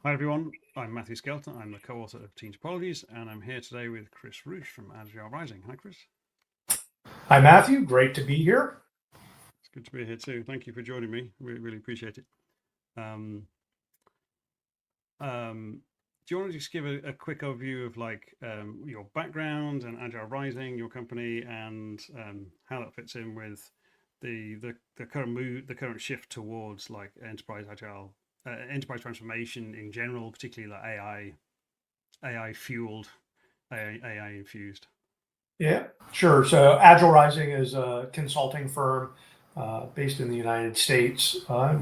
Hi everyone, I'm Matthew Skelton. I'm the co-author of Team Topologies, and I'm here today with Chris Roosh from Agile Rising. Hi, Chris. Hi, Matthew. Great to be here. It's good to be here too. Thank you for joining me. Really appreciate it. Um, do you want to just give a quick overview of your background and Agile Rising, your company, and how that fits in with the current move, the current shift towards like enterprise agile, enterprise transformation in general, particularly like AI fueled, AI infused. Yeah, sure. So Agile Rising is a consulting firm based in the United States.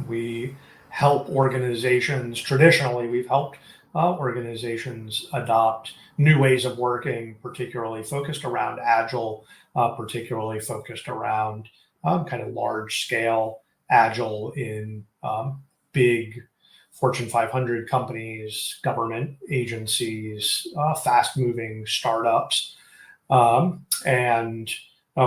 We help organizations, traditionally, we've helped organizations adopt new ways of working, particularly focused around Agile, particularly focused around kind of large scale Agile in big Fortune 500 companies, government agencies, fast moving startups. And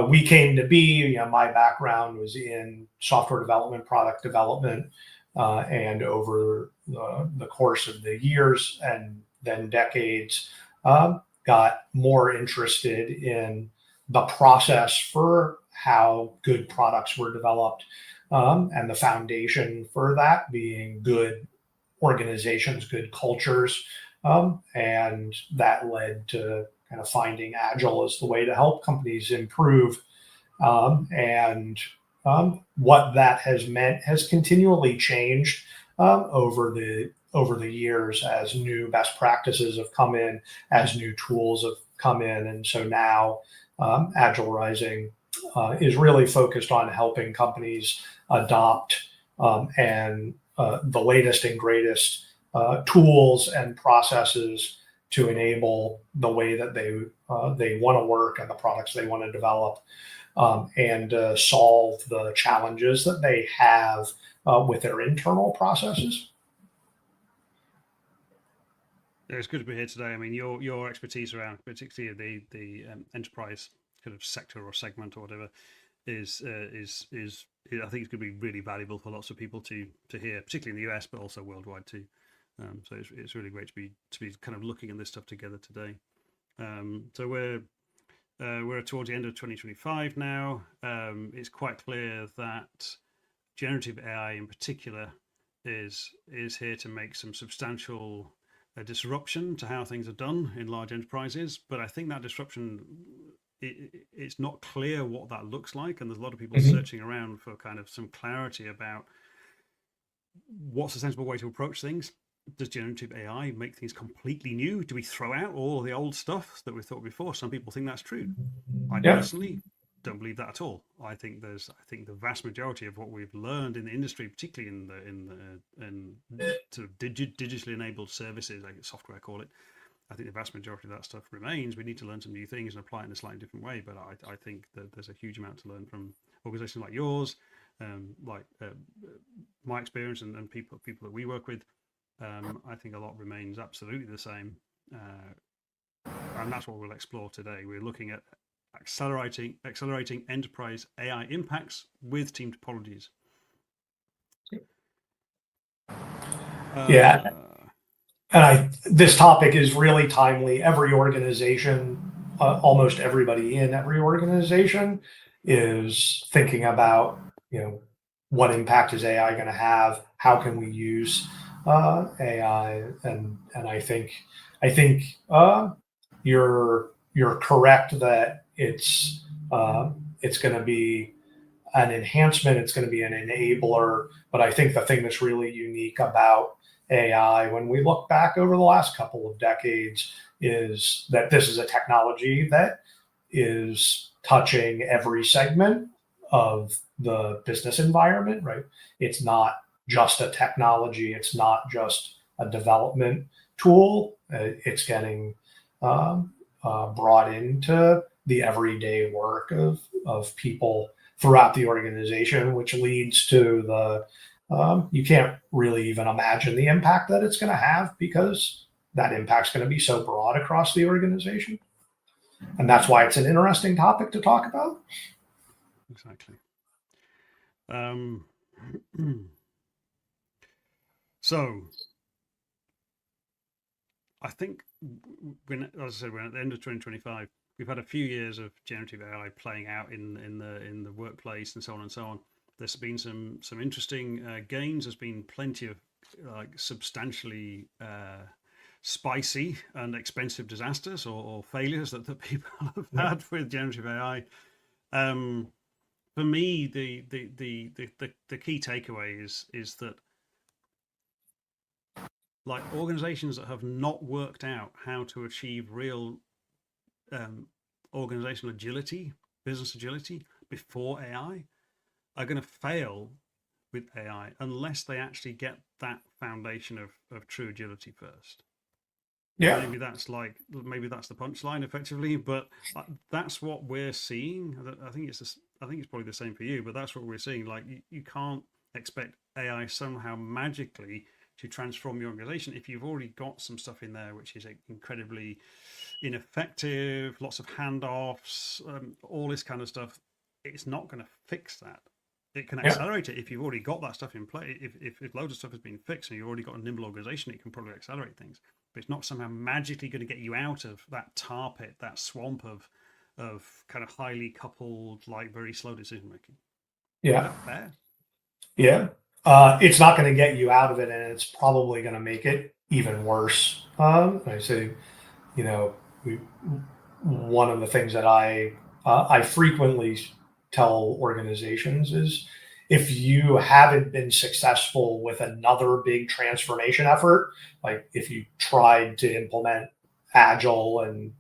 we came to be, my background was in software development, product development, and over the course of the years and then decades, got more interested in the process for how good products were developed, and the foundation for that being good organizations, good cultures. And that led to kind of finding Agile as the way to help companies improve. And what that has meant has continually changed over the years as new best practices have come in, as new tools have come in. And so now Agile Rising is really focused on helping companies adopt and the latest and greatest tools and processes to enable the way that they want to work and the products they want to develop, and solve the challenges that they have with their internal processes. It's good to be here today. I mean, your expertise around particularly the enterprise kind of sector or segment or whatever is I think it's going to be really valuable for lots of people to hear, particularly in the US, but also worldwide too. So it's really great to be kind of looking at this stuff together today. So we're towards the end of 2025 now. It's quite clear that generative AI in particular is here to make some substantial disruption to how things are done in large enterprises. But I think that disruption, it's not clear what that looks like, and there's a lot of people searching around for kind of some clarity about what's a sensible way to approach things. Does generative AI make things completely new? Do we throw out all the old stuff that we thought before? Some people think that's true. I Yeah. personally don't believe that at all. I think the vast majority of what we've learned in the industry, particularly in sort of digitally enabled services, like software, I call it. I think the vast majority of that stuff remains. We need to learn some new things and apply it in a slightly different way. But I think that there's a huge amount to learn from organizations like yours, my experience and people that we work with. I think a lot remains absolutely the same, and that's what we'll explore today. We're looking at accelerating enterprise AI impacts with Team Topologies. Yeah. And this topic is really timely. Every organization, almost everybody in every organization is thinking about, what impact is AI going to have? How can we use AI? And I think you're correct that it's going to be an enhancement. It's going to be an enabler. But I think the thing that's really unique about AI, when we look back over the last couple of decades, is that this is a technology that is touching every segment of the business environment, right? It's not just a technology. It's not just a development tool. It's getting brought into the everyday work of people throughout the organization, which leads to you can't really even imagine the impact that it's going to have, because that impact's going to be so broad across the organization. And that's why it's an interesting topic to talk about. Exactly. So I think, as I said, we're at the end of 2025. We've had a few years of generative AI playing out in the workplace and so on and so on. There's been some interesting gains. There's been plenty of like substantially spicy and expensive disasters or failures that people have had with generative AI. For me, the key takeaway is that like organizations that have not worked out how to achieve real organizational agility, business agility before AI are going to fail with AI unless they actually get that foundation of true agility first. Yeah. Maybe that's the punchline effectively, but that's what we're seeing. I think it's probably the same for you, but that's what we're seeing. Like you can't expect AI somehow magically to transform your organization if you've already got some stuff in there which is incredibly ineffective, lots of handoffs, all this kind of stuff. It's not going to fix that. It can accelerate it if you've already got that stuff in play. If loads of stuff has been fixed and you've already got a nimble organization, it can probably accelerate things. But it's not somehow magically going to get you out of that tar pit, that swamp of kind of highly coupled, like very slow decision making. Yeah. Fair. Yeah. It's not going to get you out of it, and it's probably going to make it even worse. I say, you know, one of the things that I frequently tell organizations is if you haven't been successful with another big transformation effort, like if you tried to implement Agile and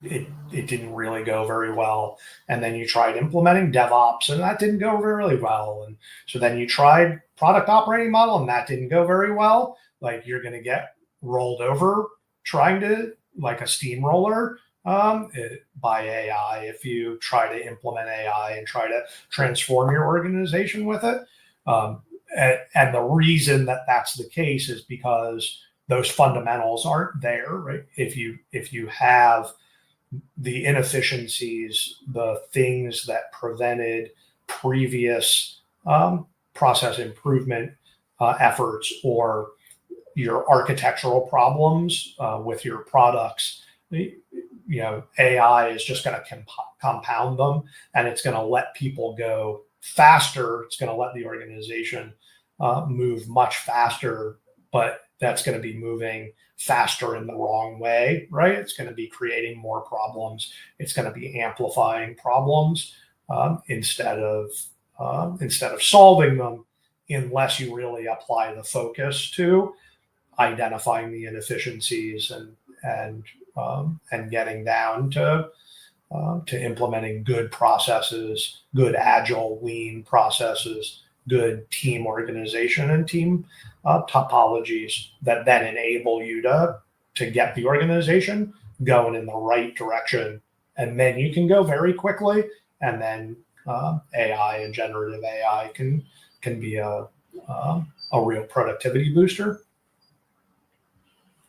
it didn't really go very well, and then you tried implementing DevOps and that didn't go really well, and so then you tried product operating model and that didn't go very well, like you're going to get rolled over trying to like a steamroller by AI if you try to implement AI and try to transform your organization with it. And the reason that that's the case is because those fundamentals aren't there, right? If you have the inefficiencies, the things that prevented previous process improvement efforts, or your architectural problems with your products, AI is just going to compound them, and it's going to let people go faster. It's going to let the organization move much faster, but that's going to be moving faster in the wrong way, right? It's going to be creating more problems. It's going to be amplifying problems instead of solving them, unless you really apply the focus to identifying the inefficiencies and getting down to implementing good processes, good agile, lean processes, good team organization and team topologies that then enable you to get the organization going in the right direction, and then you can go very quickly. And then AI and generative AI can be a real productivity booster.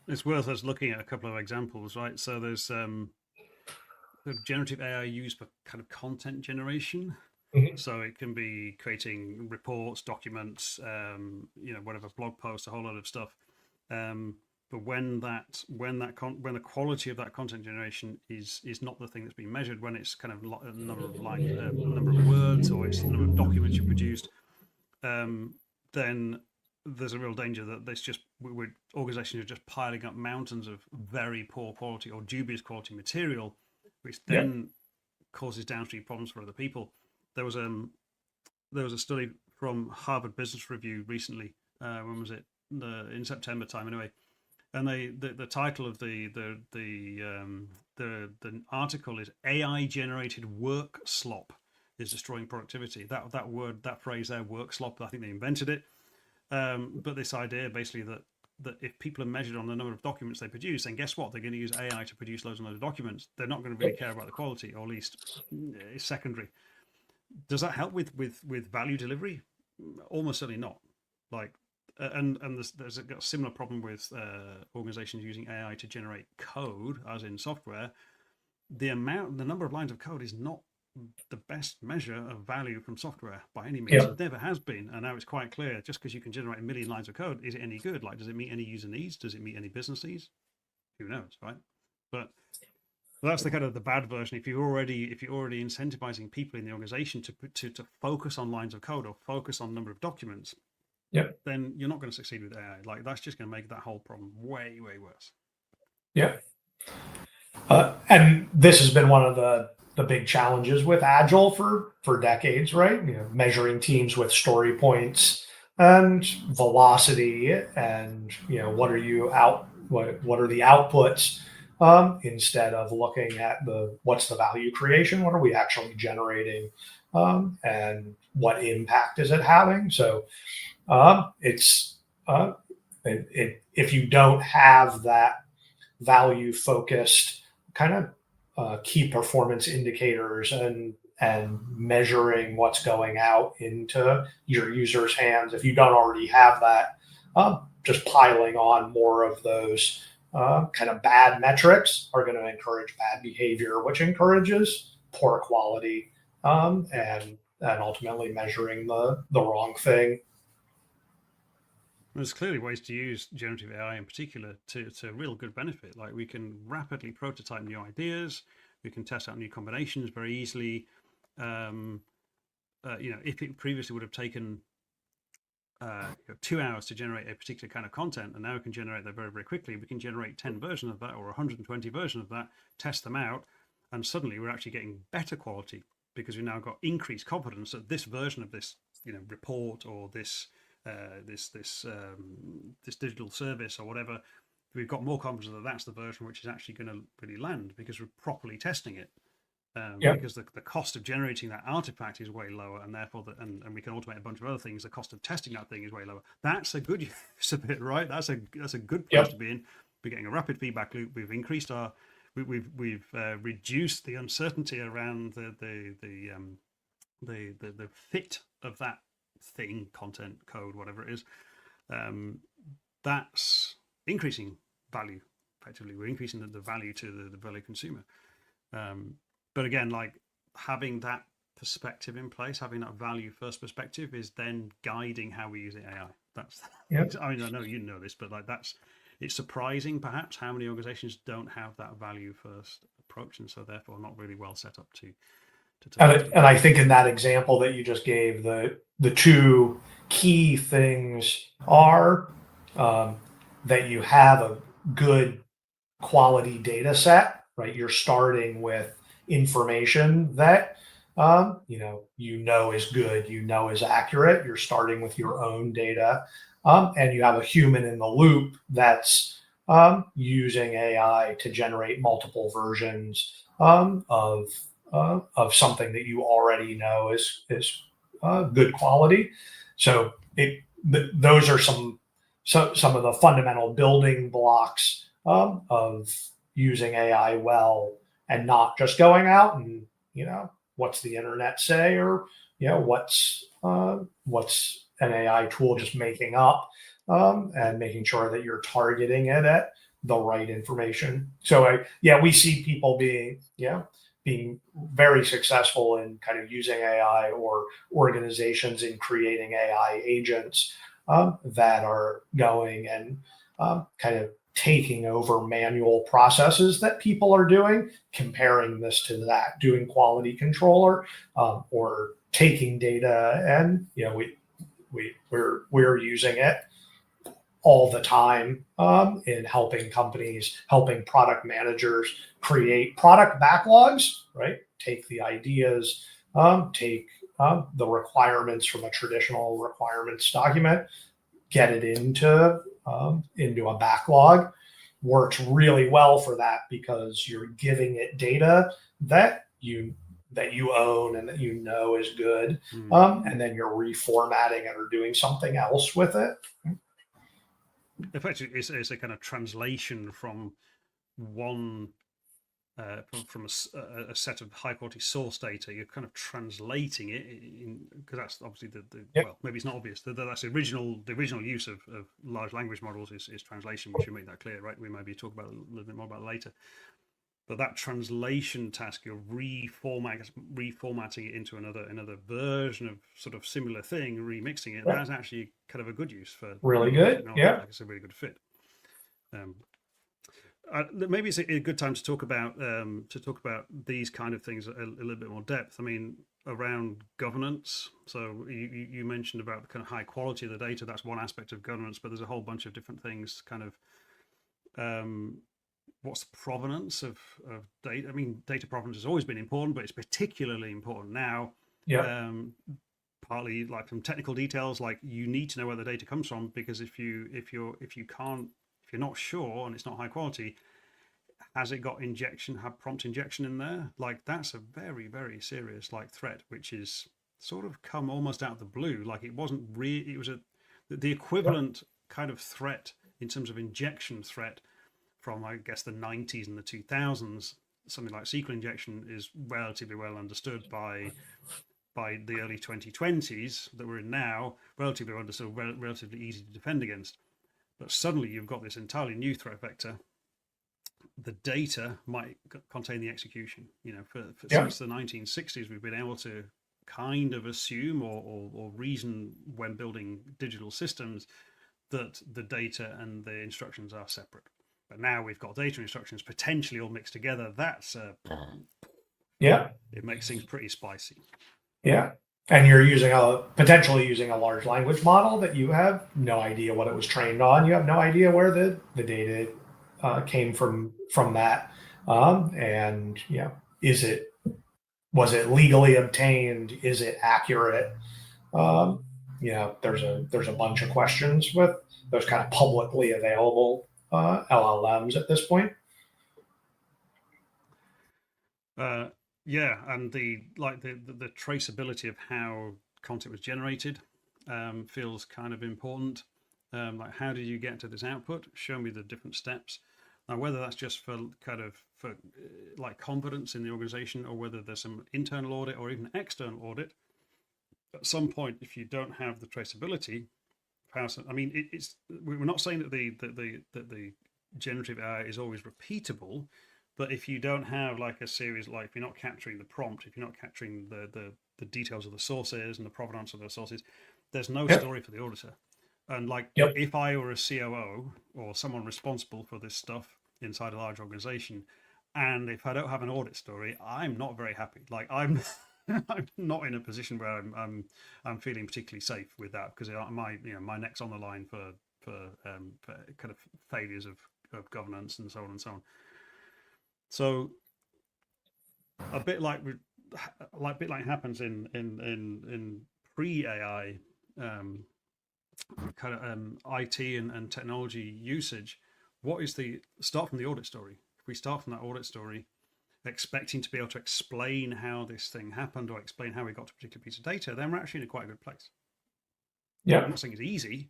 It's worth us looking at a couple of examples, right? So there's generative AI used for kind of content generation. Mm-hmm. So it can be creating reports, documents, whatever, blog posts, a whole lot of stuff. But when the quality of that content generation is not the thing that's being measured, when it's kind of a number of lines, number of words, or it's the number of documents you produced, then there's a real danger that organizations are just piling up mountains of very poor quality or dubious quality material, which then causes downstream problems for other people. There was a study from Harvard Business Review recently. When was it? In September time, anyway. And the title of the article is "AI generated work slop is destroying productivity." That phrase there, work slop, I think they invented it. But this idea basically that if people are measured on the number of documents they produce, then guess what? They're going to use AI to produce loads and loads of documents. They're not going to really care about the quality, or at least it's secondary. Does that help with value delivery? Almost certainly not. Like, and there's a similar problem with organizations using AI to generate code, as in software. The number of lines of code is not the best measure of value from software by any means. It never has been, and now it's quite clear. Just because you can generate 1 million lines of code, is it any good? Like, does it meet any user needs? Does it meet any business needs? who knows, right? But that's the kind of the bad version. If you're already incentivizing people in the organization to focus on lines of code or focus on number of documents, Yep. then you're not going to succeed with AI. Like, that's just going to make that whole problem way worse. Yeah. And this has been one of the big challenges with Agile for decades, right? Measuring teams with story points and velocity, and what are the outputs, instead of looking at what's the value creation, what are we actually generating, and what impact is it having. So it's if you don't have that value focused kind of key performance indicators and measuring what's going out into your users' hands, if you don't already have that, just piling on more of those kind of bad metrics are going to encourage bad behavior, which encourages poor quality, and ultimately measuring the wrong thing. There's clearly ways to use generative AI in particular to real good benefit. Like, we can rapidly prototype new ideas, we can test out new combinations very easily. If it previously would have taken 2 hours to generate a particular kind of content, and now we can generate that very quickly. We can generate 10 versions of that or 120 versions of that, test them out, and suddenly we're actually getting better quality because we've now got increased confidence that this version of this report or this digital service or whatever, we've got more confidence that that's the version which is actually going to really land because we're properly testing it. Because the cost of generating that artifact is way lower, and therefore and we can automate a bunch of other things. The cost of testing that thing is way lower. That's a good use of it, right? That's a good place to be in. We're getting a rapid feedback loop. We've increased we've reduced the uncertainty around the fit of that thing, content, code, whatever it is. That's increasing value. Effectively, we're increasing the value to the value consumer. But again, like, having that perspective in place, having that value first perspective is then guiding how we use AI. That's, I mean, I know you know this, but like, it's surprising perhaps how many organizations don't have that value first approach, and so therefore not really well set up to and I think in that example that you just gave, the two key things are that you have a good quality data set, right? You're starting with information that is good, is accurate. You're starting with your own data, and you have a human in the loop that's using AI to generate multiple versions of something that you already know is good quality. So those are some of the fundamental building blocks of using AI well, and not just going out and what's the internet say, or what's an AI tool just making up, and making sure that you're targeting it at the right information. So we see people being very successful in kind of using AI, or organizations in creating AI agents that are going and kind of taking over manual processes that people are doing, comparing this to that, doing quality controller, or taking data, and we're using it all the time in helping companies, helping product managers create product backlogs, right? Take the ideas, take the requirements from a traditional requirements document, get it into a backlog. Works really well for that because you're giving it data that you own and that is good, and then you're reformatting it or doing something else with it. Effectively, it's a kind of translation from one from a set of high quality source data. You're kind of translating it because that's obviously well, maybe it's not obvious. That's the original use of large language models is translation. We should make that clear, right? We maybe talk about a little bit more about it later. But that translation task, you're reformatting it into another version of sort of similar thing, remixing it. Right. That's actually kind of a good use for really good. Yeah, like it's a really good fit. maybe it's a good time to talk about these kind of things a little bit more depth. I mean, around governance. So you mentioned about the kind of high quality of the data. That's one aspect of governance, but there's a whole bunch of different things. Kind of what's the provenance of data? I mean, data provenance has always been important, but it's particularly important now. Yeah. Partly like from technical details, like you need to know where the data comes from, because if you're not sure and it's not high quality, has it got prompt injection in there? Like that's a very, very serious like threat, which is sort of come almost out of the blue. Like it wasn't really, it was the equivalent kind of threat in terms of injection threat from, I guess, the 90s and the 2000s. Something like SQL injection is relatively well understood by the early 2020s that we're in now, relatively well understood, relatively easy to defend against. But suddenly you've got this entirely new threat vector. The data might contain the execution. Since the 1960s, we've been able to kind of assume or reason when building digital systems that the data and the instructions are separate. But now we've got data and instructions potentially all mixed together. That's it makes things pretty spicy. Yeah. And you're potentially using a large language model that you have no idea what it was trained on. You have no idea where the data came from that. And was it legally obtained? Is it accurate? There's a bunch of questions with those kind of publicly available LLMs at this point. Yeah, and the traceability of how content was generated feels kind of important. Like, how did you get to this output? Show me the different steps. Now, whether that's just for like confidence in the organization, or whether there's some internal audit or even external audit, at some point, if you don't have the traceability, we're not saying that the generative AI is always repeatable. But if you don't have like a series, like if you're not capturing the prompt, if you're not capturing the details of the sources and the provenance of those sources, there's no story for the auditor. And like, if I were a COO or someone responsible for this stuff inside a large organization, and if I don't have an audit story, I'm not very happy. Like I'm not in a position where I'm feeling particularly safe with that, because my neck's on the line for kind of failures of governance and so on and so on. So a bit like happens in pre-AI kind of IT and technology usage. What is start from the audit story? If we start from that audit story, expecting to be able to explain how this thing happened or explain how we got to a particular piece of data, then we're actually in a quite a good place. Yeah, I'm not saying it's easy,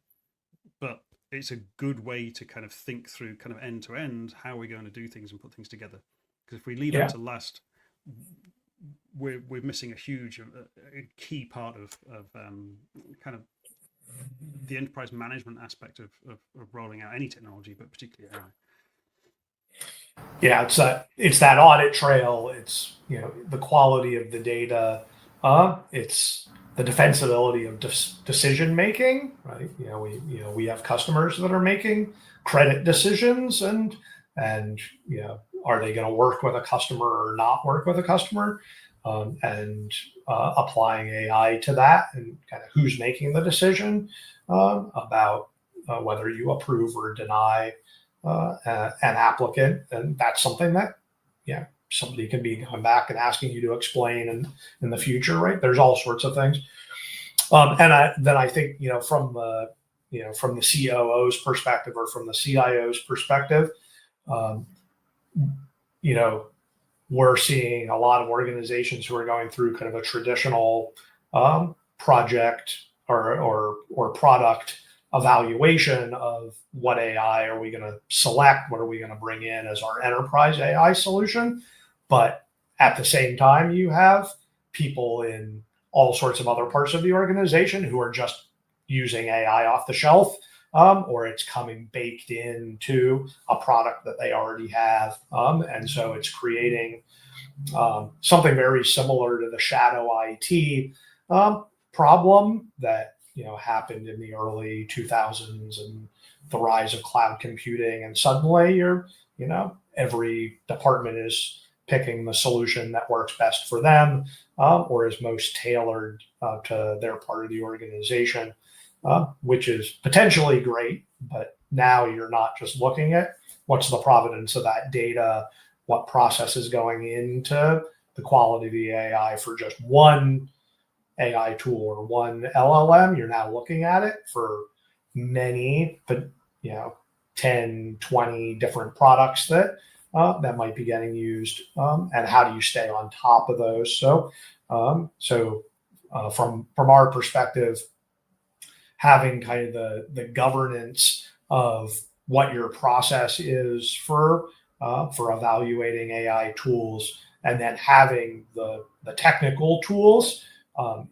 but it's a good way to kind of think through kind of end to end how we're going to do things and put things together. Because if we leave that to last, we're missing a huge a key part of kind of the enterprise management aspect of rolling out any technology, but particularly AI. Yeah, it's that audit trail. It's the quality of the data. It's the defensibility of decision making, right? We have customers that are making credit decisions, and are they going to work with a customer or not work with a customer, and applying AI to that, and kind of who's making the decision about whether you approve or deny an applicant. And that's something that somebody can be coming back and asking you to explain in the future, right? There's all sorts of things. And I think, from the COO's perspective or from the CIO's perspective, we're seeing a lot of organizations who are going through kind of a traditional project or product evaluation of what AI are we going to select, what are we going to bring in as our enterprise AI solution. But at the same time, you have people in all sorts of other parts of the organization who are just using AI off the shelf, or it's coming baked into a product that they already have. And so it's creating something very similar to the shadow IT problem that happened in the early 2000s and the rise of cloud computing. And suddenly you're every department is picking the solution that works best for them, or is most tailored to their part of the organization, which is potentially great. But now you're not just looking at what's the provenance of that data, what process is going into the quality of the AI for just one AI tool or one LLM. You're now looking at it for many, but 10, 20 different products that might be getting used, and how do you stay on top of those? So from our perspective, having kind of the governance of what your process is for evaluating AI tools, and then having the technical tools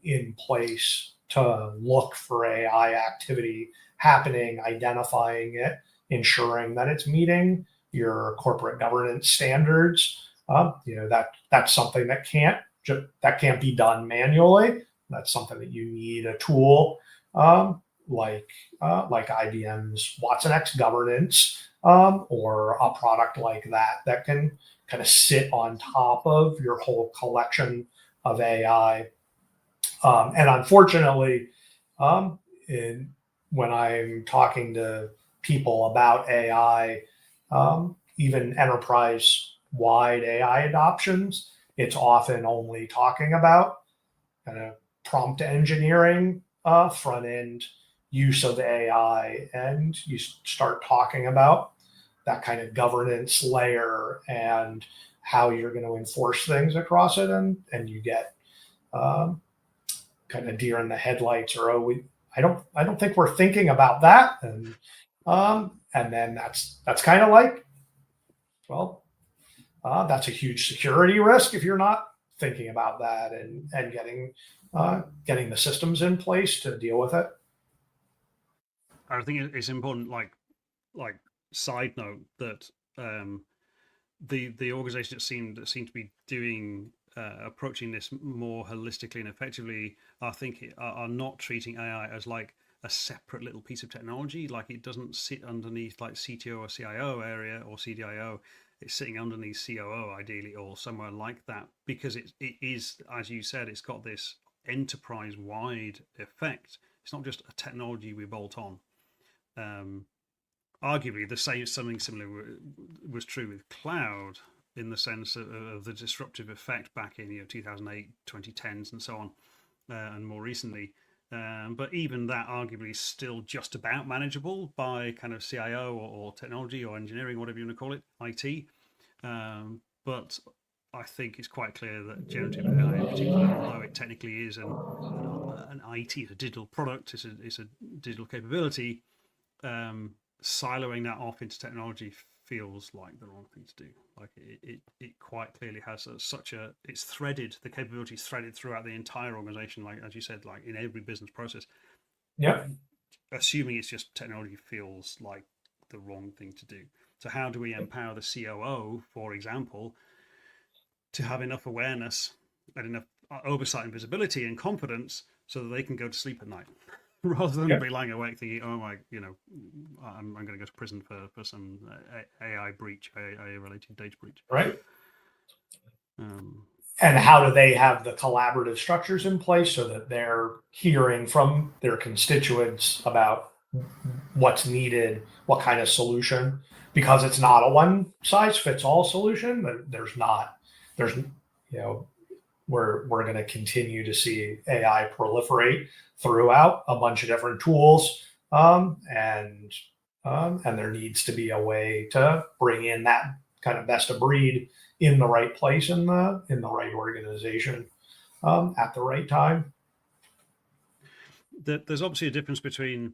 in place to look for AI activity happening, identifying it, ensuring that it's meeting your corporate governance standards. That's something that can't be done manually. That's something that you need a tool like IBM's watsonx governance, or a product like that can kind of sit on top of your whole collection of AI. And unfortunately, when I'm talking to people about AI, even enterprise-wide AI adoptions, it's often only talking about kind of prompt engineering, front-end use of AI, and you start talking about that kind of governance layer and how you're going to enforce things across it, and you get kind of deer in the headlights, or I don't think we're thinking about that, and then that's kind of like, well, that's a huge security risk if you're not thinking about that and getting the systems in place to deal with it. I think it's important, like side note, that the organizations that seem to be doing approaching this more holistically and effectively are not treating AI as like a separate little piece of technology. Like, it doesn't sit underneath like CTO or CIO area or CDIO. It's sitting underneath COO ideally, or somewhere like that, because it is, as you said, it's got this enterprise-wide effect. It's not just a technology we bolt on. Arguably, something similar was true with cloud, in the sense of the disruptive effect back in 2008, 2010s, and so on, and more recently. But even that arguably is still just about manageable by kind of CIO or technology or engineering, whatever you want to call it, IT. But I think it's quite clear that generative AI in particular, although it technically is an IT, it's a digital product, it's a digital capability, siloing that off into technology feels like the wrong thing to do. Like, it quite clearly has it's threaded, the capability is threaded throughout the entire organization, like as you said, like in every business process. Yeah. Assuming it's just technology feels like the wrong thing to do. So how do we empower the COO, for example, to have enough awareness and enough oversight and visibility and confidence so that they can go to sleep at night, rather than be lying awake thinking, oh my, I'm going to go to prison for some AI breach, AI related data breach. Right. And how do they have the collaborative structures in place so that they're hearing from their constituents about what's needed, what kind of solution? Because it's not a one size fits all solution. We're going to continue to see AI proliferate throughout a bunch of different tools, and there needs to be a way to bring in that kind of best of breed in the right place, in the right organization, at the right time. There's obviously a difference between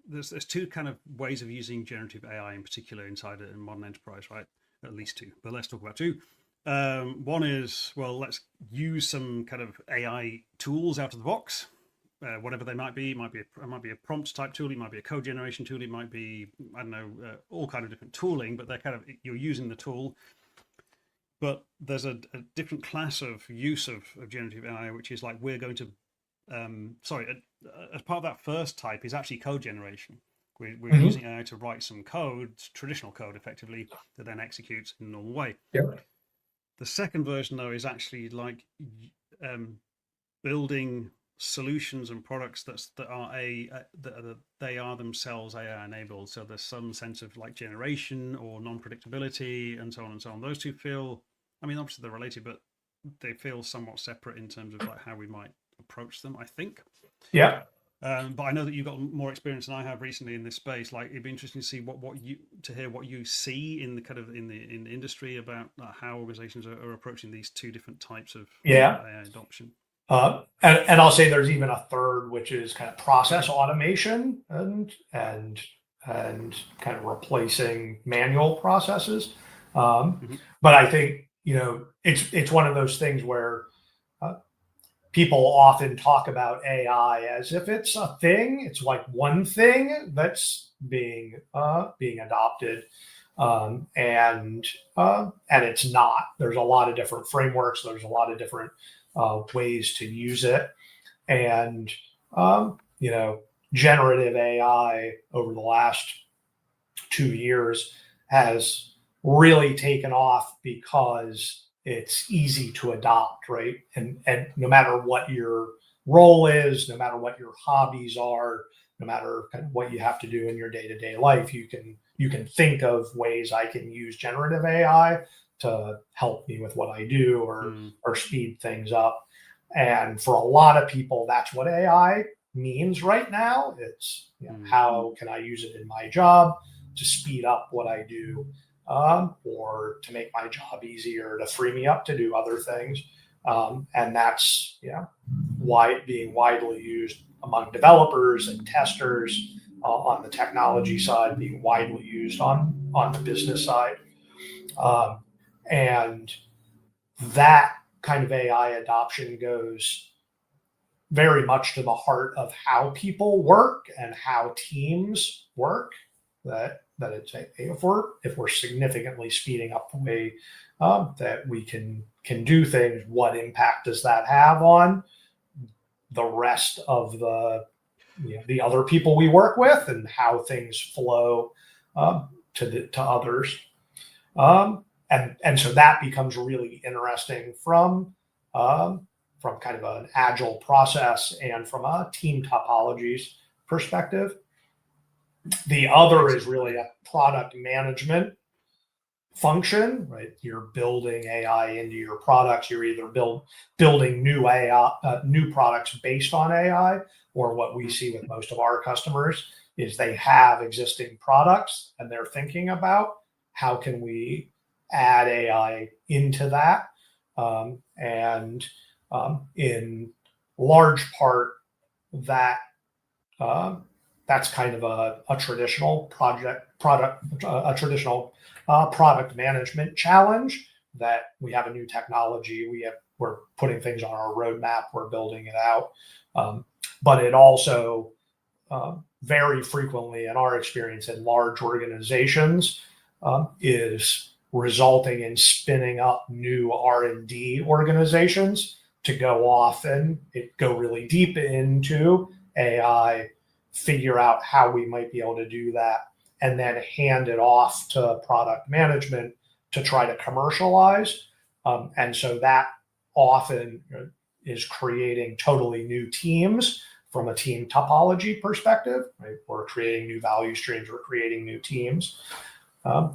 there's two kind of ways of using generative AI in particular inside a modern enterprise, right? At least two, but let's talk about two. One is, well, let's use some kind of AI tools out of the box, whatever they might be. It might be a prompt type tool, it might be a code generation tool, it might be, I don't know, all kind of different tooling, but they're kind of, you're using the tool. But there's a different class of use of generative AI, which is like, we're going to, as part of that first type is actually code generation. We're using AI to write some code, traditional code, effectively, that then executes in a normal way. Yep. The second version, though, is actually like building solutions and products that they are themselves AI enabled. So there's some sense of like generation or non-predictability and so on and so on. Those two feel, I mean, obviously they're related, but they feel somewhat separate in terms of like how we might approach them, I think. Yeah. But I know that you've got more experience than I have recently in this space. Like, it'd be interesting to see to hear what you see in the kind of in the industry about how organizations are approaching these two different types of AI adoption. And I'll say there's even a third, which is kind of process automation and kind of replacing manual processes. But I think, it's one of those things where people often talk about AI as if it's a thing. It's like one thing that's being adopted, and it's not. There's a lot of different frameworks. There's a lot of different ways to use it, and generative AI over the last 2 years has really taken off because it's easy to adopt, right? And no matter what your role is, no matter what your hobbies are, no matter kind of what you have to do in your day-to-day life, you can think of ways I can use generative AI to help me with what I do or speed things up. And for a lot of people, that's what AI means right now. It's how can I use it in my job to speed up what I do, or to make my job easier, to free me up to do other things. And that's being widely used among developers and testers, on the technology side, being widely used on the business side. And that kind of AI adoption goes very much to the heart of how people work and how teams work. That it's if we're significantly speeding up the way that we can do things, what impact does that have on the rest of the other people we work with and how things flow to others, and so that becomes really interesting from kind of an agile process and from a team topologies perspective. The other is really a product management function, right? You're building AI into your products. You're either building new AI, new products based on AI, or what we see with most of our customers is they have existing products and they're thinking about how can we add AI into that, and in large part that. That's kind of a traditional product management challenge, that we have a new technology, we're putting things on our roadmap, we're building it out, but it also very frequently, in our experience in large organizations, is resulting in spinning up new R&D organizations to go off and go really deep into AI, figure out how we might be able to do that, and then hand it off to product management to try to commercialize. And so that often is creating totally new teams from a team topology perspective, right? We're creating new value streams, we're creating new teams.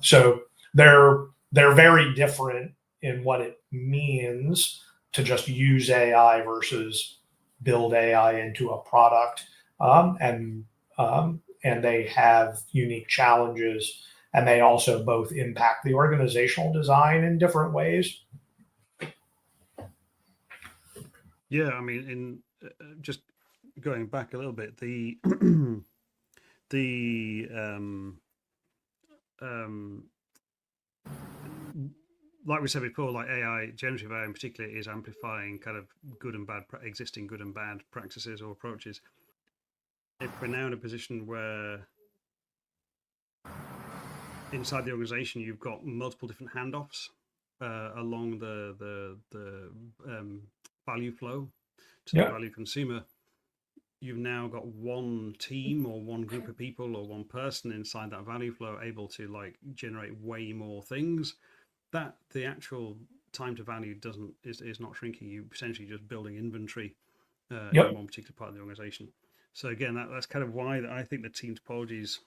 So they're very different in what it means to just use AI versus build AI into a product. And they have unique challenges, and they also both impact the organizational design in different ways. Yeah, I mean, in just going back a little bit, the like we said before, like AI, generative AI in particular, is amplifying kind of good and bad, existing good and bad practices or approaches. If we're now in a position where inside the organization you've got multiple different handoffs along the value flow to the value consumer, you've now got one team or one group of people or one person inside that value flow able to like generate way more things, that the actual time to value is not shrinking. You essentially just building inventory in Yep. one particular part of the organization. So again, that's kind of why I think the Team Topologies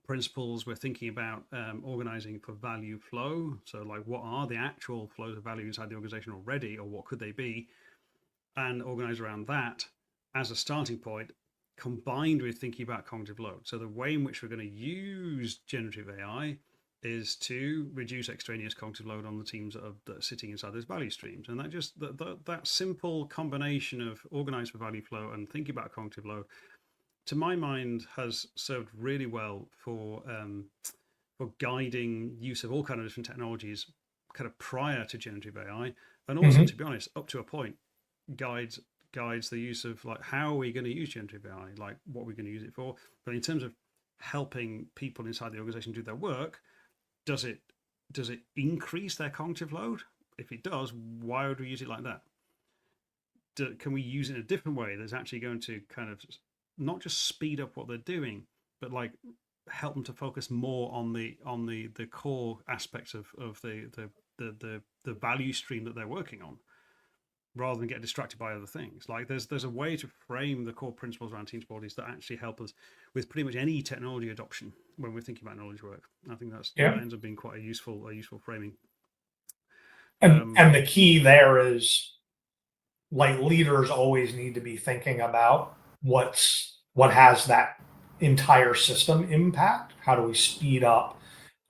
principles we're thinking about organizing for value flow. So like, what are the actual flows of value inside the organization already, or what could they be, and organize around that as a starting point, combined with thinking about cognitive load. So the way in which we're going to use generative AI is to reduce extraneous cognitive load on the teams that are sitting inside those value streams. And that simple combination of organize for value flow and thinking about cognitive load, to my mind, has served really well for guiding use of all kinds of different technologies kind of prior to generative AI, and also, to be honest, up to a point, guides the use of like, how are we going to use generative AI, like what we're going to use it for. But in terms of helping people inside the organization do their work, does it increase their cognitive load? If it does, why would we use it like that? Can we use it in a different way that's actually going to kind of not just speed up what they're doing, but like help them to focus more on the core aspects of the value stream that they're working on, rather than get distracted by other things. Like there's a way to frame the core principles around Team Topologies that actually help us with pretty much any technology adoption when we're thinking about knowledge work. I think that ends up being quite a useful framing. And the key there is, like, leaders always need to be thinking about what has that entire system impact. How do we speed up,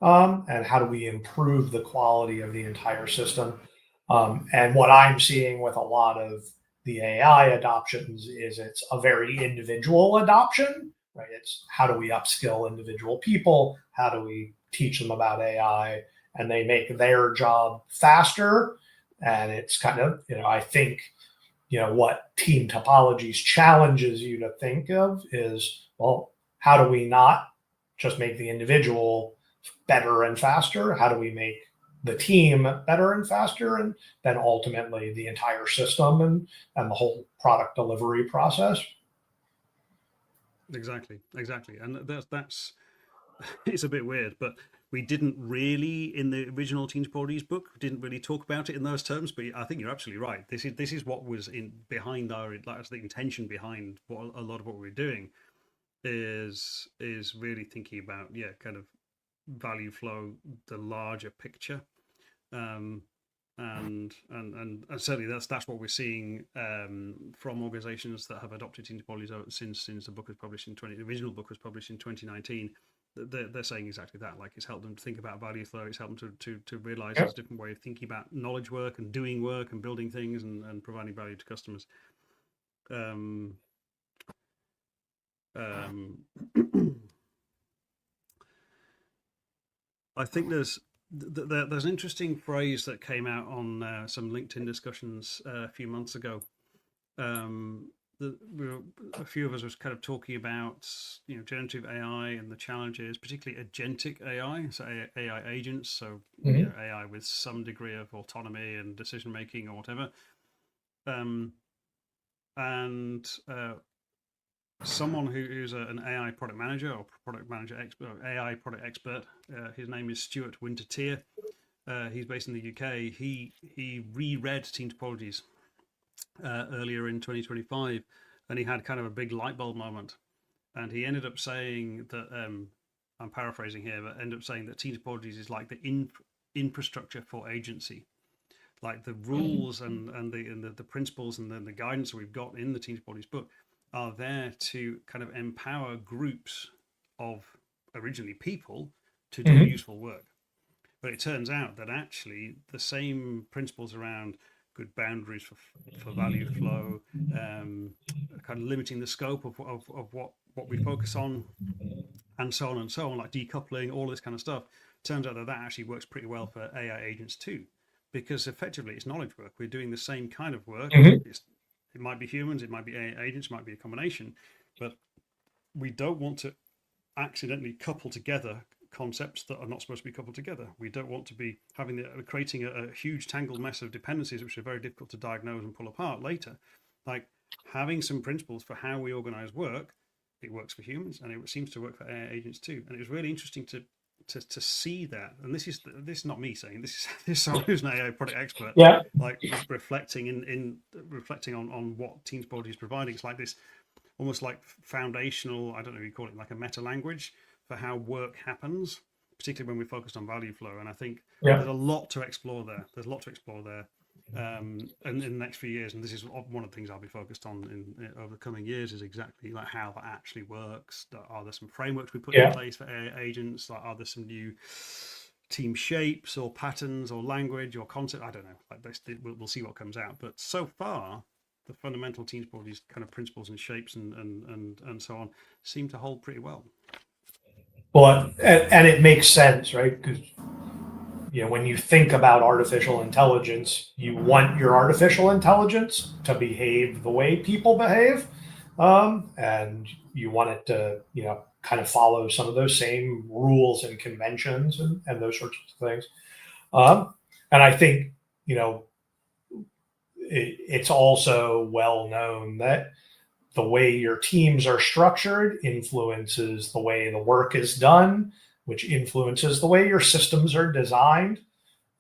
and how do we improve the quality of the entire system? And what I'm seeing with a lot of the AI adoptions is it's a very individual adoption, right? It's how do we upskill individual people? How do we teach them about AI? And they make their job faster. And it's kind of, I think, what Team Topologies challenges you to think of is, well, how do we not just make the individual better and faster? How do we make the team better and faster, and then ultimately the entire system and the whole product delivery process? Exactly. And that's it's a bit weird, but we didn't really, in the original Team Topologies book, didn't really talk about it in those terms. But I think you're absolutely right. This is what was behind that's the intention behind what a lot of what we're doing is really thinking about, kind of value flow, the larger picture. And certainly that's what we're seeing from organizations that have adopted Team Topologies since the book was published the original book was published in 2019. They're saying exactly that. Like, it's helped them to think about value flow. It's helped them to realize there's a different way of thinking about knowledge work and doing work and building things and providing value to customers. I think there's an interesting phrase that came out on some LinkedIn discussions a few months ago. A few of us was kind of talking about generative AI and the challenges, particularly agentic AI, so AI agents, so AI with some degree of autonomy and decision making or whatever. Someone who's an AI product manager or product manager expert, or AI product expert, his name is Stuart Winter-Tier. He's based in the UK. He reread Team Topologies earlier in 2025, and he had kind of a big light bulb moment. And he ended up saying that, I'm paraphrasing here, but ended up saying that Team Topologies is like the infrastructure for agency. Like the rules and the principles and then the guidance we've got in the Team Topologies book are there to kind of empower groups of originally people to do useful work. But it turns out that actually the same principles around good boundaries for value flow, kind of limiting the scope of what we focus on, and so on, like decoupling, all this kind of stuff, turns out that actually works pretty well for AI agents too, because effectively it's knowledge work. We're doing the same kind of work. It might be humans, it might be AI agents, it might be a combination, but we don't want to accidentally couple together concepts that are not supposed to be coupled together. We don't want to be creating a huge tangled mess of dependencies which are very difficult to diagnose and pull apart later. Like, having some principles for how we organize work. It works for humans, and it seems to work for AI agents too. And it was really interesting to see that. And this is not me saying this is someone who's an AI product expert. Yeah. Like reflecting reflecting on what Team Topologies is providing. It's like this almost like foundational. I don't know if you call it like a meta language for how work happens, particularly when we're focused on value flow. And I think there's a lot to explore there. And in the next few years, and this is one of the things I'll be focused on in over the coming years, is exactly like how that actually works. Are there some frameworks we put in place for AI agents? Like, are there some new team shapes or patterns or language or concept? I don't know. Like this, we'll see what comes out. But so far, the fundamental Team Topologies kind of principles and shapes and so on seem to hold pretty well. Well, and it makes sense, right? Because when you think about artificial intelligence, you want your artificial intelligence to behave the way people behave, and you want it to, kind of follow some of those same rules and conventions and those sorts of things. And I think, it's also well known that the way your teams are structured influences the way the work is done, which influences the way your systems are designed.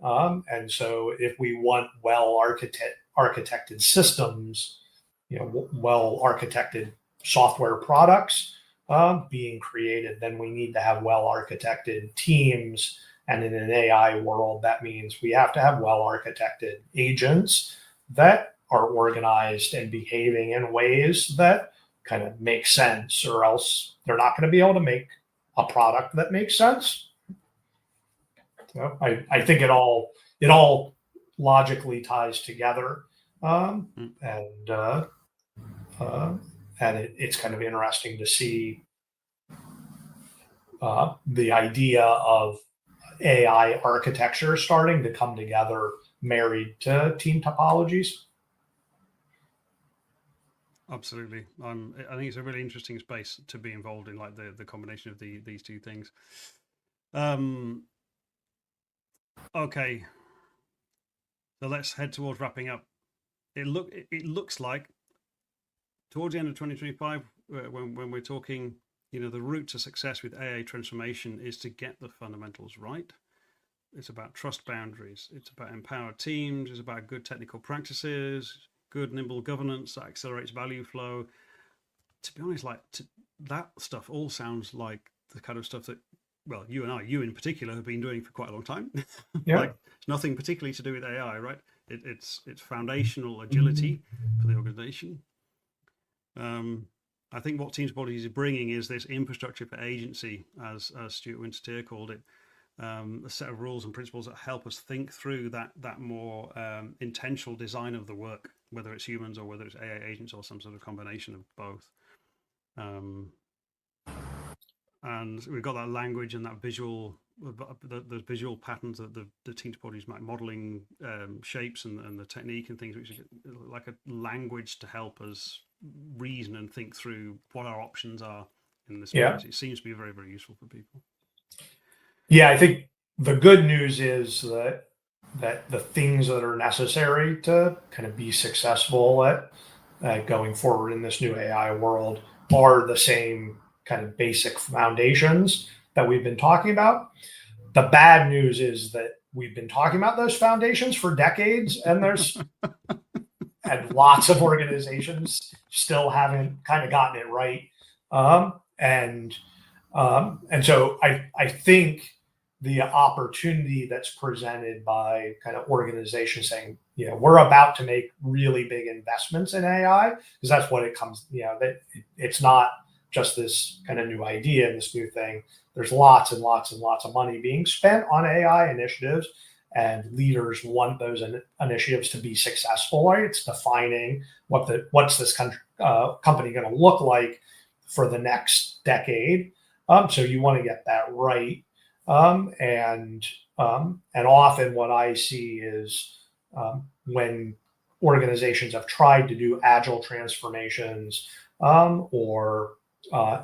And so if we want well-architected systems, well-architected software products being created, then we need to have well-architected teams. And in an AI world, that means we have to have well-architected agents that are organized and behaving in ways that kind of make sense, or else they're not going to be able to make a product that makes sense. I think it all logically ties together, and it's kind of interesting to see the idea of AI architecture starting to come together, married to team topologies. Absolutely. I think it's a really interesting space to be involved in, like the combination of these two things. Okay, so let's head towards wrapping up. It looks like towards the end of 2025, when we're talking, the route to success with AI transformation is to get the fundamentals right. It's about trust boundaries. It's about empowered teams. It's about good technical practices, good nimble governance that accelerates value flow. To be honest, that stuff all sounds like the kind of stuff that, well, you in particular, have been doing for quite a long time. Yeah. It's nothing particularly to do with AI, right? It's foundational agility for the organization. I think what Team Topologies is bringing is this infrastructure for agency, as Stuart Wintertier called it, a set of rules and principles that help us think through that more intentional design of the work, whether it's humans or whether it's AI agents or some sort of combination of both. And we've got that language and that visual, those visual patterns that the Team Topologies might modeling shapes and the technique and things, which is like a language to help us reason and think through what our options are in this space. It seems to be very, very useful for people. Yeah, I think the good news is that the things that are necessary to kind of be successful at going forward in this new AI world are the same kind of basic foundations that we've been talking about. The bad news is that we've been talking about those foundations for decades, and and lots of organizations still haven't kind of gotten it right. And so I think the opportunity that's presented by kind of organizations saying, we're about to make really big investments in AI, because that's what it comes, that it's not just this kind of new idea and this new thing. There's lots and lots and lots of money being spent on AI initiatives, and leaders want those initiatives to be successful. Right? It's defining what's this company going to look like for the next decade. So you want to get that right. And often what I see is when organizations have tried to do agile transformations or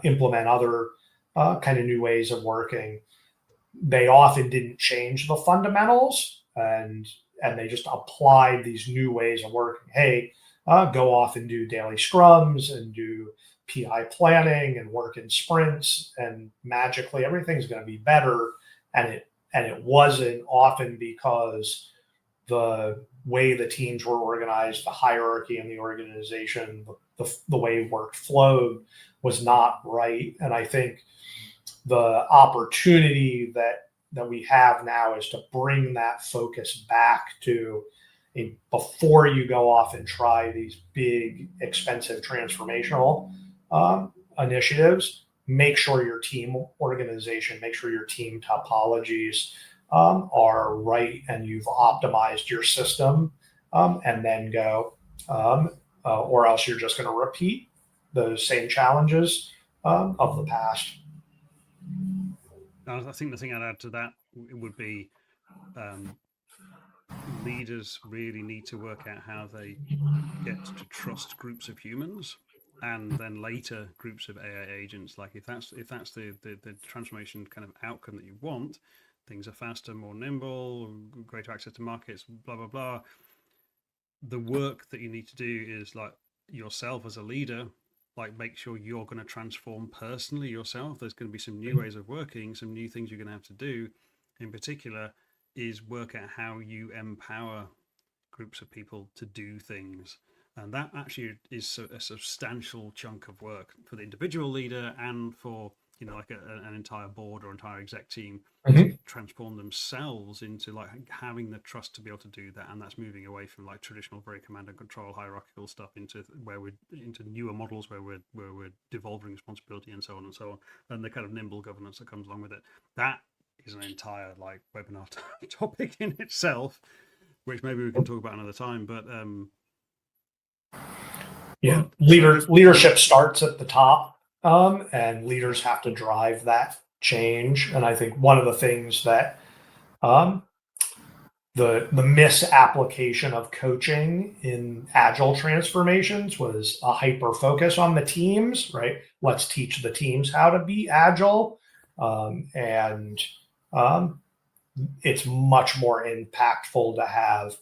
implement other kind of new ways of working, they often didn't change the fundamentals, and they just applied these new ways of working. Hey, go off and do daily scrums and do PI planning and work in sprints, and magically everything's going to be better. And it wasn't often because the way the teams were organized, the hierarchy in the organization, the way work flowed was not right. And I think the opportunity that we have now is to bring that focus back to before you go off and try these big, expensive transformational initiatives, make sure your team organization, make sure your team topologies are right and you've optimized your system, and then go, or else you're just going to repeat those same challenges of the past. I think the thing I'd add to that would be leaders really need to work out how they get to trust groups of humans, and then later groups of AI agents. Like if that's the transformation kind of outcome that you want, things are faster, more nimble, greater access to markets, blah blah blah. The work that you need to do is, like, yourself as a leader, like, make sure you're going to transform personally yourself. There's going to be some new ways of working, some new things you're going to have to do. In particular, is work out how you empower groups of people to do things. And that actually is a substantial chunk of work for the individual leader and for, you know, like an entire board or entire exec team to transform themselves into like having the trust to be able to do that. And that's moving away from like traditional, very command and control hierarchical stuff into newer models where we're devolving responsibility and so on and so on, and the kind of nimble governance that comes along with it. That is an entire like webinar topic in itself, which maybe we can talk about another time. But yeah, leadership starts at the top, and leaders have to drive that change. And I think one of the things that the misapplication of coaching in agile transformations was a hyper focus on the teams, right? Let's teach the teams how to be agile. It's much more impactful to have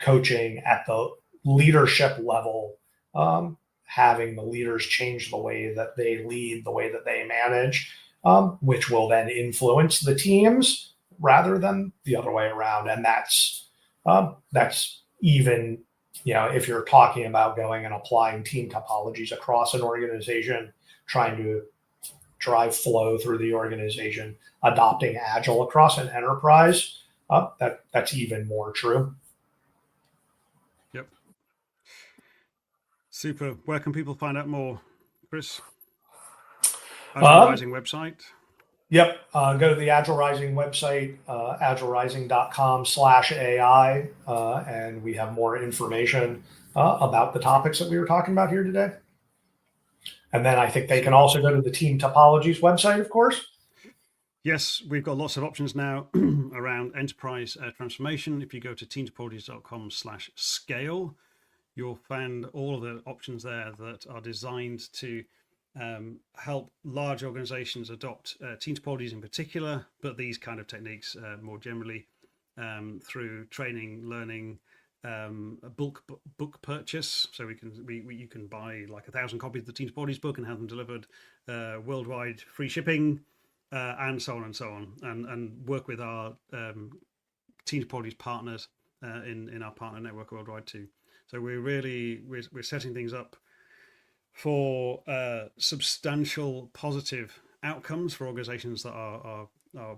coaching at the leadership level, having the leaders change the way that they lead, the way that they manage, which will then influence the teams rather than the other way around. And that's even, you know, if you're talking about going and applying team topologies across an organization, trying to drive flow through the organization, adopting agile across an enterprise, that's even more true. Yep. Super. Where can people find out more, Chris? Agile Rising website? Yep. Go to the Agile Rising website, agilerising.com/AI, and we have more information about the topics that we were talking about here today. And then I think they can also go to the Team Topologies website, of course. Yes, we've got lots of options now around enterprise transformation. If you go to teamtopologies.com/scale, you'll find all of the options there that are designed to help large organizations adopt team topologies in particular, but these kind of techniques more generally through training, learning, a book purchase. So you can buy like 1,000 copies of the Team Topologies book and have them delivered worldwide, free shipping, and so on and so on, and work with our Team Topologies partners in our partner network worldwide too. So we're setting things up for substantial positive outcomes for organizations that are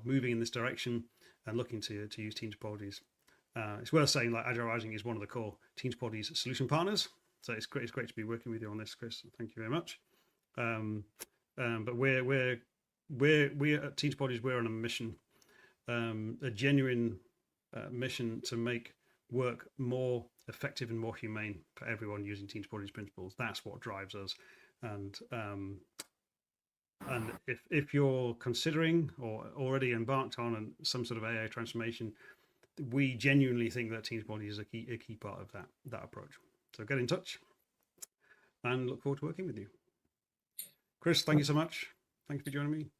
moving in this direction and looking to use Team Topologies. It's worth saying, like, Agile Rising is one of the core Team Topologies solution partners, so it's great to be working with you on this, Chris. Thank you very much. But we're at Team Topologies, we're on a mission, a genuine mission to make work more effective and more humane for everyone using Team Topologies principles. That's what drives us. And if you're considering or already embarked on some sort of AI transformation, we genuinely think that Team Topologies is a key part of that approach. So get in touch and look forward to working with you. Chris, thank you so much. Thank you for joining me.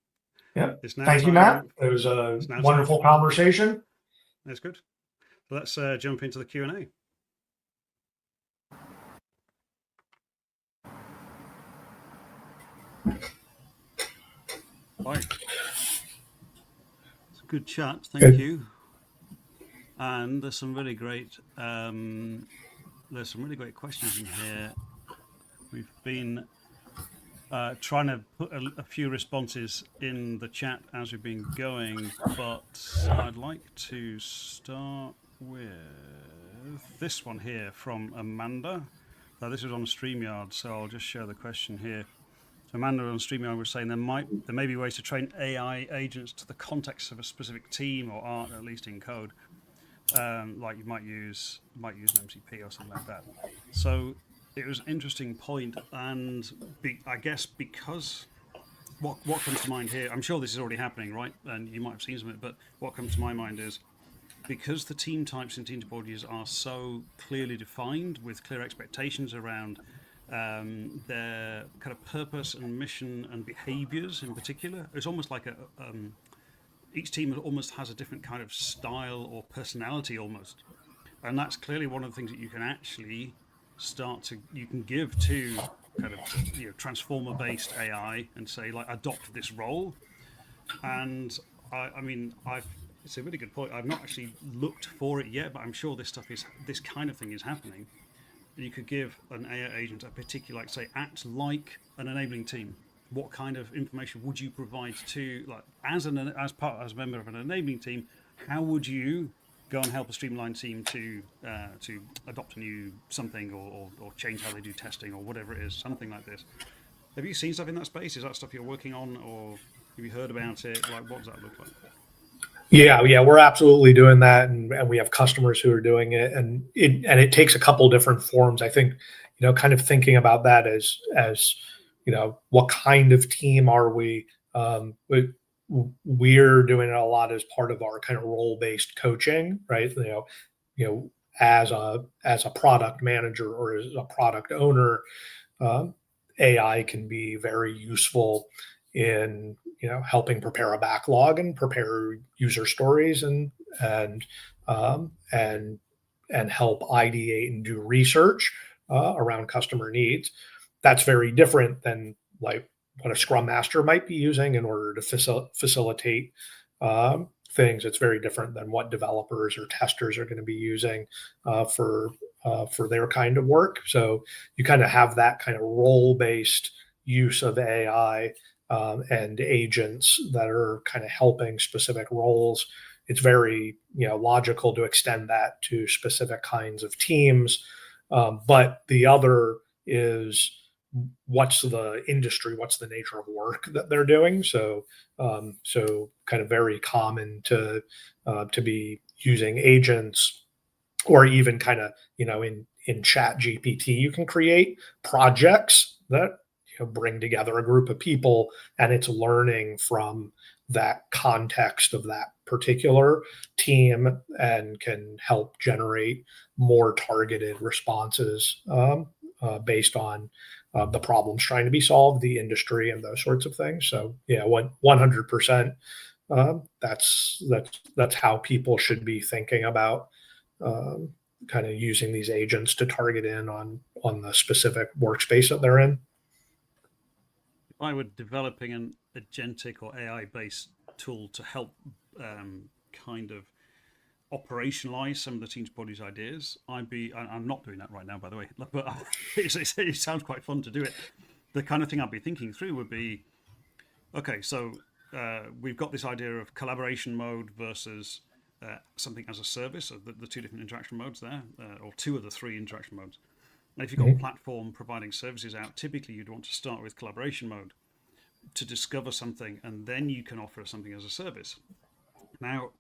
Yeah. Thank you, Matt. It was a wonderful conversation. That's good. So let's jump into the Q&A. Right. It's a good chat. Thank you. And there's some really great questions in here. We've been trying to put a few responses in the chat as we've been going, but I'd like to start with this one here from Amanda. This is on StreamYard, so I'll just share the question here. So Amanda on StreamYard was saying there may be ways to train AI agents to the context of a specific team or art, at least in code. Like you might use an MCP or something like that. So it was an interesting point, and I guess because what comes to mind here, I'm sure this is already happening, right? And you might have seen some of it, but what comes to my mind is because the team types in Team Topologies are so clearly defined with clear expectations around their kind of purpose and mission and behaviors in particular. It's almost like each team almost has a different kind of style or personality almost. And that's clearly one of the things that you can actually you can give to kind of transformer-based AI and say, like, adopt this role. And it's a really good point. I've not actually looked for it yet, but I'm sure this kind of thing is happening. You could give an AI agent a particular, like, say, act like an enabling team. What kind of information would you provide to, like, as a member of an enabling team? How would you go and help a streamlined team to adopt a new something or change how they do testing or whatever it is, something like this? Have you seen stuff in that space? Is that stuff you're working on, or have you heard about it? Like, what does that look like? Yeah, we're absolutely doing that, and we have customers who are doing it, and it takes a couple different forms. I think, kind of thinking about that as what kind of team are we? We're doing it a lot as part of our kind of role-based coaching, right? As a product manager or as a product owner, AI can be very useful in helping prepare a backlog and prepare user stories and help ideate and do research around customer needs. That's very different than like what a Scrum Master might be using in order to facilitate things. It's very different than what developers or testers are going to be using for their kind of work. So you kind of have that kind of role-based use of AI and agents that are kind of helping specific roles. It's very logical to extend that to specific kinds of teams. But the other is what's the industry, what's the nature of work that they're doing. So kind of very common to be using agents, or even kind of in Chat GPT, you can create projects that bring together a group of people, and it's learning from that context of that particular team and can help generate more targeted responses based on the problems trying to be solved, the industry, and those sorts of things. So 100%. That's how people should be thinking about kind of using these agents to target in on the specific workspace that they're in. If I were developing an agentic or AI-based tool to help kind of operationalize some of the Team Topologies ideas, I'm not doing that right now, by the way, but it sounds quite fun to do it. The kind of thing I'd be thinking through would be, okay, so we've got this idea of collaboration mode versus something as a service, of the two different interaction modes there, or two of the three interaction modes. And if you've got a platform providing services out, typically you'd want to start with collaboration mode to discover something, and then you can offer something as a service. Now,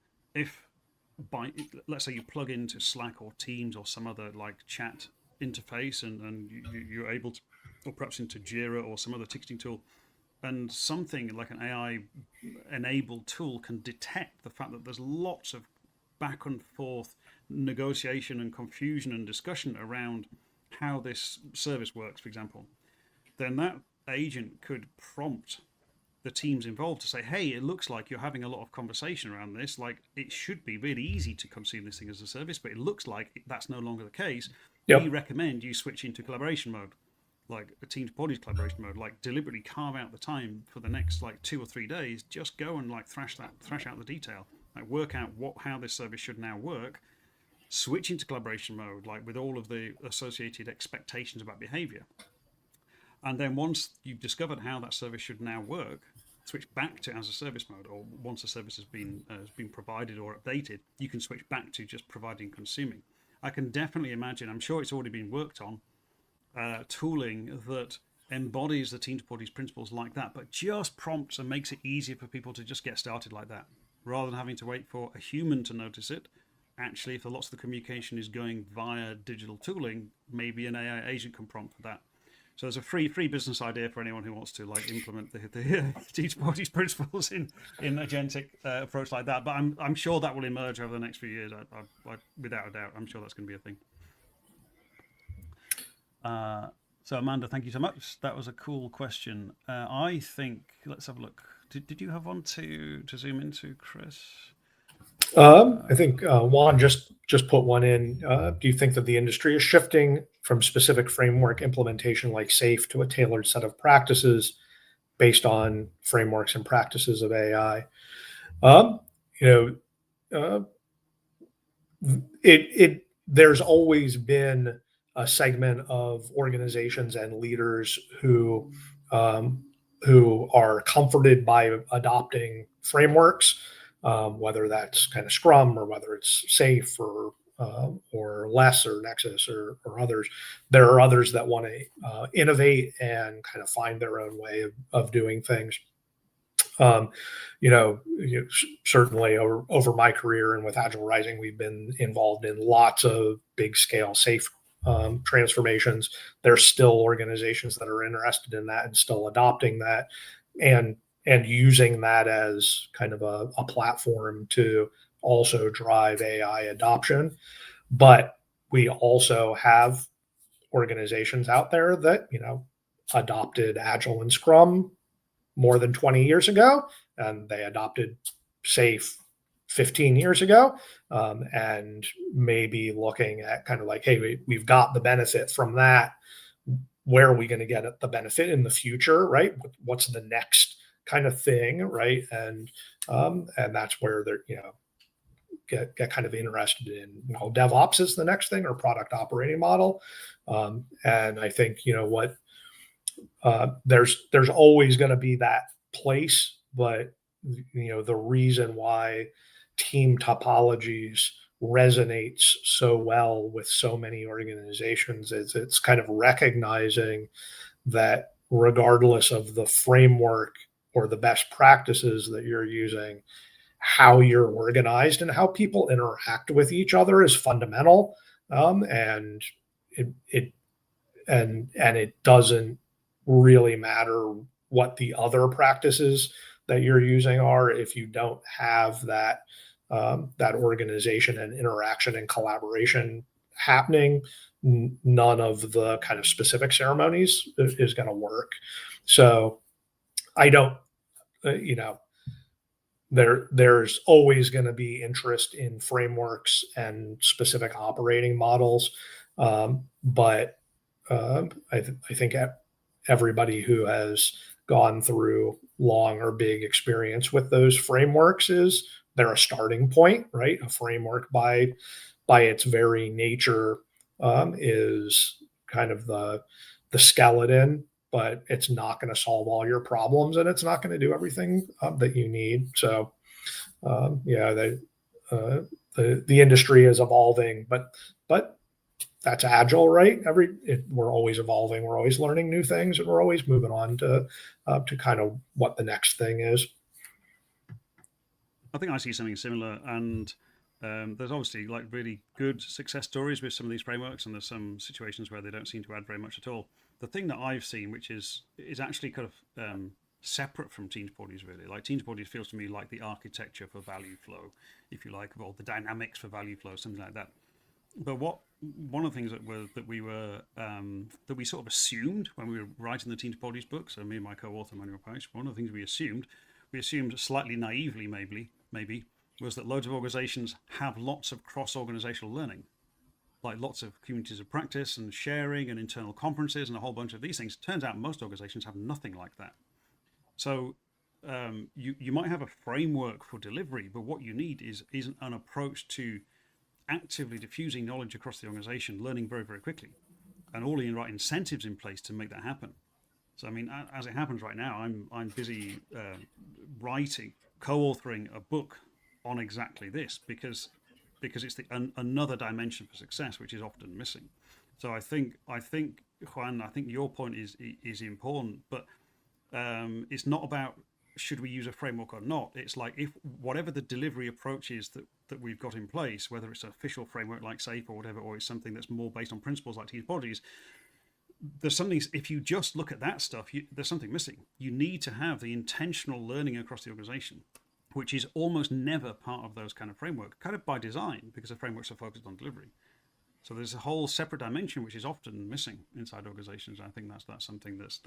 let's say you plug into Slack or Teams or some other like chat interface, and you're able to, or perhaps into Jira or some other ticketing tool, and something like an AI-enabled tool can detect the fact that there's lots of back and forth negotiation and confusion and discussion around how this service works, for example, then that agent could prompt the teams involved to say, hey, it looks like you're having a lot of conversation around this. Like, it should be really easy to consume this thing as a service, but it looks like that's no longer the case. Yep. We recommend you switch into collaboration mode. like a Team Topologies collaboration mode, like deliberately carve out the time for the next like 2 or 3 days, just go and like thrash out the detail, like work out how this service should now work, switch into collaboration mode, like with all of the associated expectations about behavior. And then once you've discovered how that service should now work, switch back to as a service mode, or once a service has been provided or updated, you can switch back to just providing and consuming. I can definitely imagine, I'm sure it's already been worked on, tooling that embodies the Team Topologies principles like that, but just prompts and makes it easier for people to just get started like that, rather than having to wait for a human to notice it. Actually, if lots of the communication is going via digital tooling, maybe an AI agent can prompt for that. So there's a free business idea for anyone who wants to like implement the Team Topologies principles in agentic approach like that. But I'm sure that will emerge over the next few years. I without a doubt, I'm sure that's going to be a thing. So Amanda, thank you so much. That was a cool question. I think let's have a look. Did you have one to zoom into, Chris? I think Juan just put one in. Do you think that the industry is shifting from specific framework implementation like SAFe to a tailored set of practices based on frameworks and practices of AI? There's always been a segment of organizations and leaders who are comforted by adopting frameworks. Whether that's kind of Scrum or whether it's SAFe or Less or Nexus or others. There are others that want to innovate and kind of find their own way of doing things. Certainly over my career and with Agile Rising, we've been involved in lots of big scale SAFe transformations. There's still organizations that are interested in that and still adopting that. And using that as kind of a platform to also drive AI adoption. But we also have organizations out there that, adopted Agile and Scrum more than 20 years ago, and they adopted SAFe 15 years ago, and maybe looking at kind of like, hey, we've got the benefit from that. Where are we going to get the benefit in the future, right? What's the next kind of thing, right? And that's where they're get kind of interested in DevOps is the next thing, or product operating model. And I think there's always going to be that place, but the reason why Team Topologies resonates so well with so many organizations is it's kind of recognizing that regardless of the framework or the best practices that you're using, how you're organized and how people interact with each other is fundamental. And it doesn't really matter what the other practices that you're using are if you don't have that organization and interaction and collaboration happening. None of the kind of specific ceremonies is going to work. So I don't, there's always going to be interest in frameworks and specific operating models. But I think everybody who has gone through long or big experience with those frameworks they're a starting point, right? A framework by its very nature is kind of the skeleton, but it's not going to solve all your problems, and it's not going to do everything that you need. So, the industry is evolving, but that's Agile, right? We're always evolving, we're always learning new things, and we're always moving on to kind of what the next thing is. I think I see something similar, and there's obviously like really good success stories with some of these frameworks, and there's some situations where they don't seem to add very much at all. The thing that I've seen, which is actually kind of separate from Team Topologies, really, like Team Topologies feels to me like the architecture for value flow, if you like, or the dynamics for value flow, something like that. But one of the things that we sort of assumed when we were writing the Team Topologies book, so me and my co-author Manuel Pais, one of the things we assumed slightly naively maybe was that loads of organizations have lots of cross-organizational learning. like lots of communities of practice and sharing and internal conferences and a whole bunch of these things. Turns out most organizations have nothing like that. So you might have a framework for delivery, but what you need is an approach to actively diffusing knowledge across the organization, learning very, very quickly, and all the right incentives in place to make that happen. So, I mean, as it happens right now, I'm busy writing, co-authoring a book on exactly this because it's another dimension for success, which is often missing. So I think Juan, I think your point is important, but it's not about should we use a framework or not. It's like if whatever the delivery approach is that we've got in place, whether it's an official framework like SAFe or whatever, or it's something that's more based on principles like Team Topologies, there's something, if you just look at that stuff, there's something missing. You need to have the intentional learning across the organization, which is almost never part of those kind of framework, kind of by design, because the frameworks are focused on delivery. So there's a whole separate dimension which is often missing inside organizations. I think that's something that's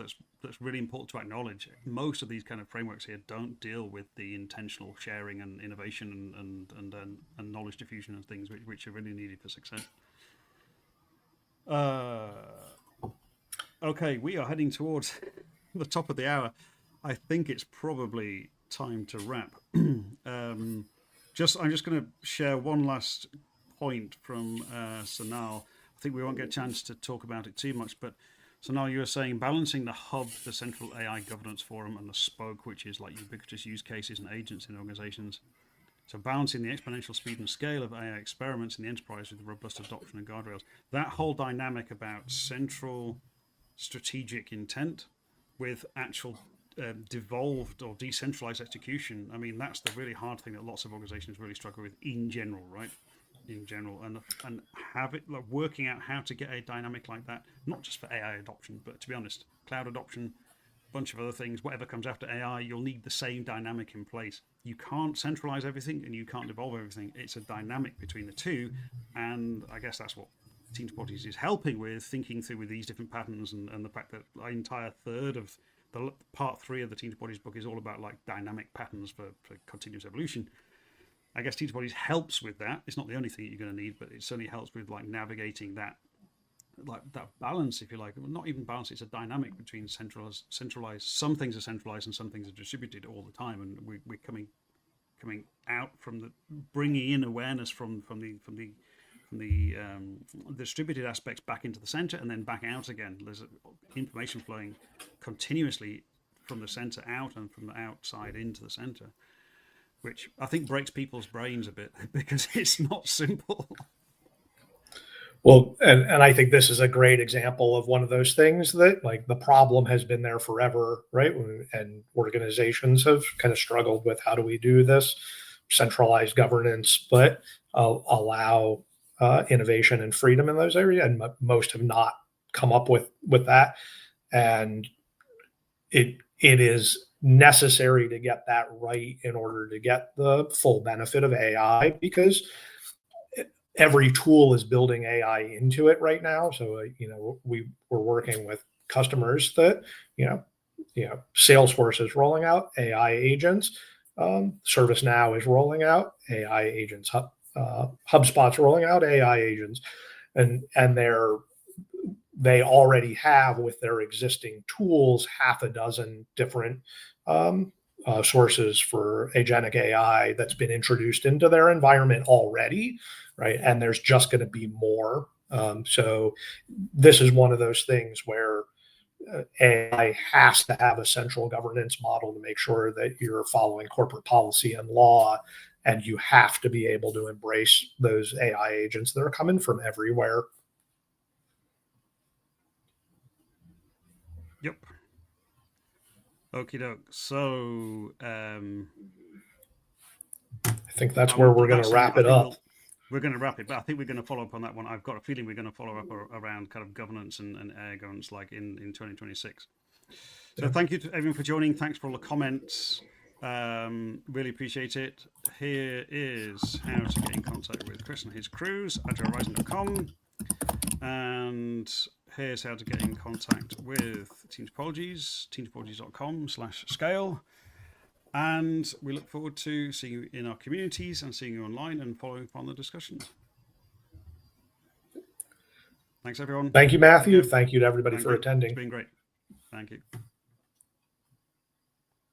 really important to acknowledge. Most of these kind of frameworks here don't deal with the intentional sharing and innovation and knowledge diffusion and things which are really needed for success. Okay, we are heading towards the top of the hour. I think it's probably time to wrap. I'm just going to share one last point from Sanal. I think we won't get a chance to talk about it too much, but Sanal, you were saying balancing the hub, the central AI governance forum, and the spoke, which is like ubiquitous use cases and agents in organizations. So balancing the exponential speed and scale of AI experiments in the enterprise with robust adoption and guardrails. That whole dynamic about central strategic intent with actual devolved or decentralized execution. I mean, that's the really hard thing that lots of organizations really struggle with in general, right? In general, and have it like working out how to get a dynamic like that, not just for AI adoption, but to be honest, cloud adoption, a bunch of other things, whatever comes after AI, you'll need the same dynamic in place. You can't centralize everything and you can't devolve everything. It's a dynamic between the two, and I guess that's what Team Topologies is helping with, thinking through with these different patterns, and the fact that an entire third of the part 3 of the Team Topologies book is all about like dynamic patterns for continuous evolution. I guess Team Topologies helps with that. It's not the only thing you're going to need, but it certainly helps with like navigating that, like that balance, if you like. Well, not even balance, it's a dynamic between centralized. Some things are centralized and some things are distributed all the time, and we're coming out from the bringing in awareness from the distributed aspects back into the center and then back out again. There's information flowing continuously from the center out and from the outside into the center, which I think breaks people's brains a bit because it's not simple. Well, and I think this is a great example of one of those things that like the problem has been there forever, right? And organizations have kind of struggled with how do we do this centralized governance, but allow innovation and freedom in those areas. And most have not come up with that. And it is necessary to get that right in order to get the full benefit of AI, because every tool is building AI into it right now. So, we're working with customers that, Salesforce is rolling out AI agents. ServiceNow is rolling out AI agents. HubSpot's rolling out AI agents, and they already have with their existing tools half a dozen different sources for agentic AI that's been introduced into their environment already, right? And there's just going to be more. So this is one of those things where AI has to have a central governance model to make sure that you're following corporate policy and law, and you have to be able to embrace those AI agents that are coming from everywhere. Yep. Okie doke. So I think that's where we're going to wrap it up. We're going to wrap it, but I think we're going to follow up on that one. I've got a feeling we're going to follow up around kind of governance and AI governance like in 2026. So thank you to everyone for joining. Thanks for all the comments. Really appreciate it. Here is how to get in contact with Chris and his crews, agilerising.com. And here's how to get in contact with Team Topologies, teamtopologies.com/scale. And we look forward to seeing you in our communities and seeing you online and following up on the discussions. Thanks, everyone. Thank you, Matthew. Thank you to everybody for It's attending. been great. Thank you.